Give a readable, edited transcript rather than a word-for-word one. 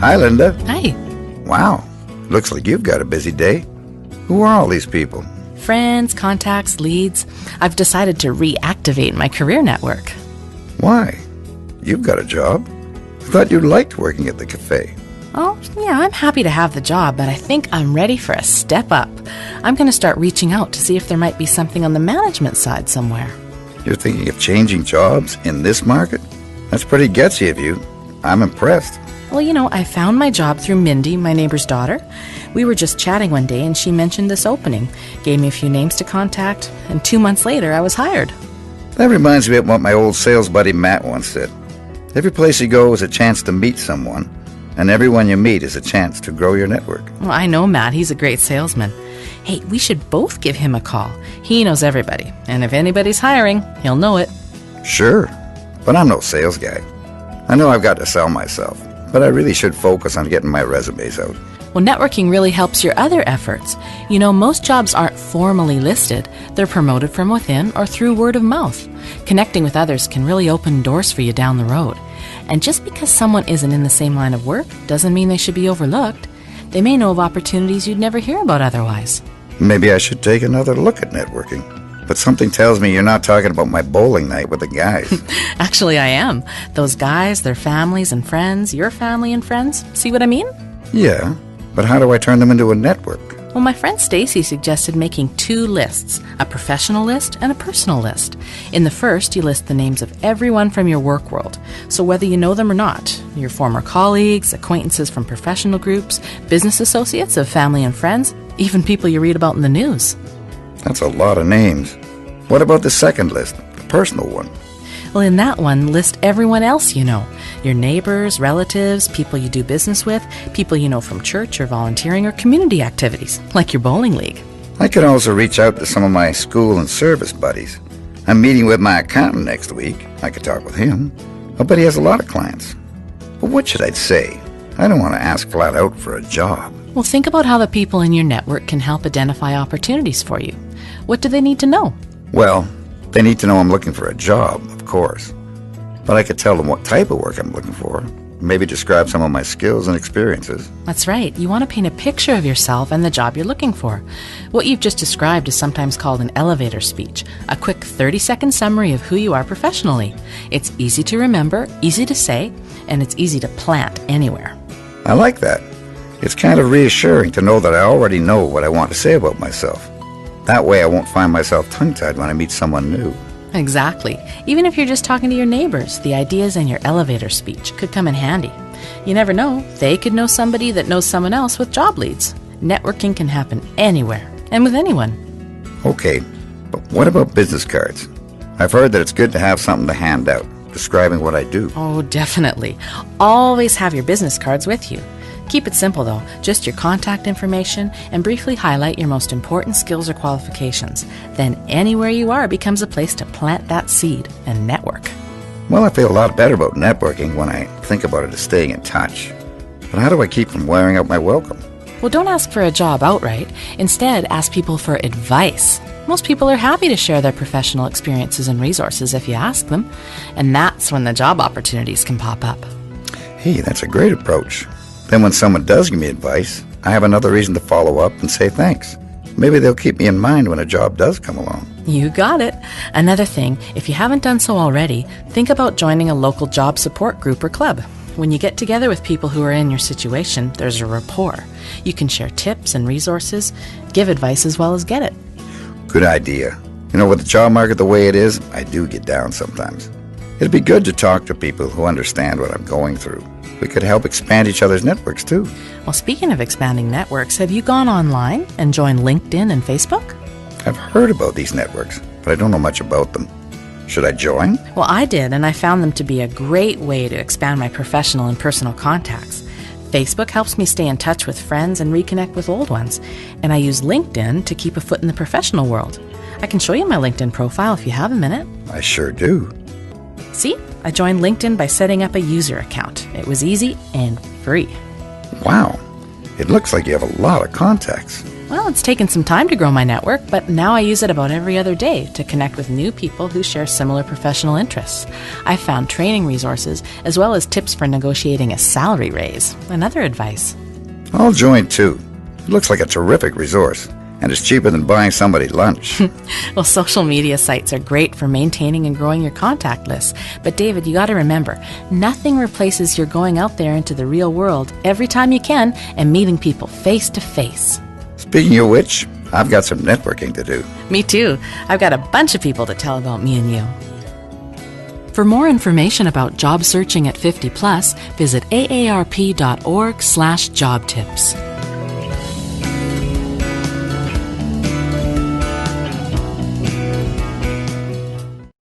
Hi, Linda. Hi. Wow. Looks like you've got a busy day. Who are all these people? Friends, contacts, leads. I've decided to reactivate my career network. Why? You've got a job. I thought you liked working at the cafe. Oh, yeah, I'm happy to have the job, but I think I'm ready for a step up. I'm going to start reaching out to see if there might be something on the management side somewhere. You're thinking of changing jobs in this market? That's pretty gutsy of you. I'm impressed. Well, I found my job through Mindy, my neighbor's daughter. We were just chatting one day and she mentioned this opening, gave me a few names to contact, and 2 months later I was hired. That reminds me of what my old sales buddy Matt once said. Every place you go is a chance to meet someone, and everyone you meet is a chance to grow your network. Well, I know Matt. He's a great salesman. Hey, we should both give him a call. He knows everybody, and if anybody's hiring, he'll know it. Sure, but I'm no sales guy. I know I've got to sell myself, but I really should focus on getting my resumes out. Well, networking really helps your other efforts. Most jobs aren't formally listed. They're promoted from within or through word of mouth. Connecting with others can really open doors for you down the road. And just because someone isn't in the same line of work doesn't mean they should be overlooked. They may know of opportunities you'd never hear about otherwise. Maybe I should take another look at networking. But something tells me you're not talking about my bowling night with the guys. Actually, I am. Those guys, their families and friends, your family and friends. See what I mean? Yeah, but how do I turn them into a network? Well, my friend Stacy suggested making 2 lists, a professional list and a personal list. In the first, you list the names of everyone from your work world. So whether you know them or not, your former colleagues, acquaintances from professional groups, business associates of family and friends, even people you read about in the news. That's a lot of names. What about the second list, the personal one? Well, in that one, list everyone else you know. Your neighbors, relatives, people you do business with, people you know from church or volunteering or community activities, like your bowling league. I could also reach out to some of my school and service buddies. I'm meeting with my accountant next week. I could talk with him. I bet he has a lot of clients. But what should I say? I don't want to ask flat out for a job. Well, think about how the people in your network can help identify opportunities for you. What do they need to know? Well, they need to know I'm looking for a job, of course. But I could tell them what type of work I'm looking for. Maybe describe some of my skills and experiences. That's right. You want to paint a picture of yourself and the job you're looking for. What you've just described is sometimes called an elevator speech, a quick 30-second summary of who you are professionally. It's easy to remember, easy to say, and it's easy to plant anywhere. I like that. It's kind of reassuring to know that I already know what I want to say about myself. That way I won't find myself tongue-tied when I meet someone new. Exactly. Even if you're just talking to your neighbors, the ideas in your elevator speech could come in handy. You never know, they could know somebody that knows someone else with job leads. Networking can happen anywhere and with anyone. Okay, but what about business cards? I've heard that it's good to have something to hand out, describing what I do. Oh, definitely. Always have your business cards with you. Keep it simple, though. Just your contact information and briefly highlight your most important skills or qualifications. Then anywhere you are becomes a place to plant that seed and network. Well, I feel a lot better about networking when I think about it as staying in touch. But how do I keep from wearing out my welcome? Well, don't ask for a job outright. Instead, ask people for advice. Most people are happy to share their professional experiences and resources if you ask them. And that's when the job opportunities can pop up. Hey, that's a great approach. Then when someone does give me advice, I have another reason to follow up and say thanks. Maybe they'll keep me in mind when a job does come along. You got it. Another thing, if you haven't done so already, think about joining a local job support group or club. When you get together with people who are in your situation, there's a rapport. You can share tips and resources, give advice as well as get it. Good idea. With the job market the way it is, I do get down sometimes. It'd be good to talk to people who understand what I'm going through. We could help expand each other's networks, too. Well, speaking of expanding networks, have you gone online and joined LinkedIn and Facebook? I've heard about these networks, but I don't know much about them. Should I join? Well, I did, and I found them to be a great way to expand my professional and personal contacts. Facebook helps me stay in touch with friends and reconnect with old ones, and I use LinkedIn to keep a foot in the professional world. I can show you my LinkedIn profile if you have a minute. I sure do. See? I joined LinkedIn by setting up a user account. It was easy and free. Wow. It looks like you have a lot of contacts. Well, it's taken some time to grow my network, but now I use it about every other day to connect with new people who share similar professional interests. I've found training resources as well as tips for negotiating a salary raise and other advice. I'll join too. It looks like a terrific resource, and it's cheaper than buying somebody lunch. Well, social media sites are great for maintaining and growing your contact list. But David, you got to remember, nothing replaces your going out there into the real world every time you can and meeting people face to face. Speaking of which, I've got some networking to do. Me too. I've got a bunch of people to tell about me and you. For more information about job searching at 50 plus, visit aarp.org/jobtips.